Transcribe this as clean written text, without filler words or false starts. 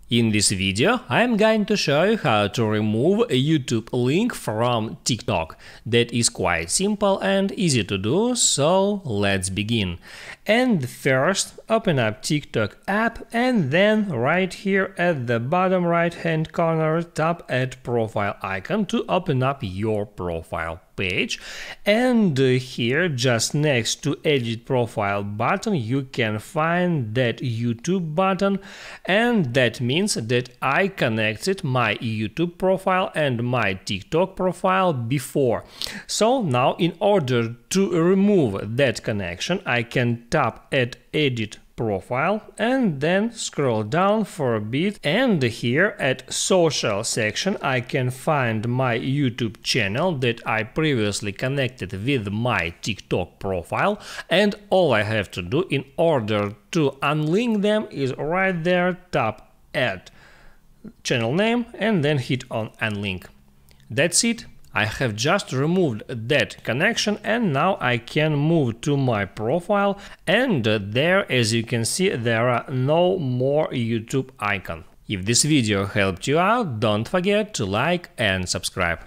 In this video, I'm going to show you how to remove a YouTube link from TikTok. That is quite simple and easy to do, so let's begin. And first, open up TikTok app and then right here at the bottom right hand corner, tap at profile icon to open up your profile page. And here, just next to edit profile button, you can find that YouTube button, and that means that I connected my YouTube profile and my TikTok profile before. So now in order to remove that connection, I can tap at edit profile and then scroll down for a bit, and here at social section I can find my YouTube channel that I previously connected with my TikTok profile, and all I have to do in order to unlink them is right there, tap at channel name and then hit on unlink. That's it. I have just removed that connection and now I can move to my profile, and there, as you can see, there are no more YouTube icon. If this video helped you out, don't forget to like and subscribe.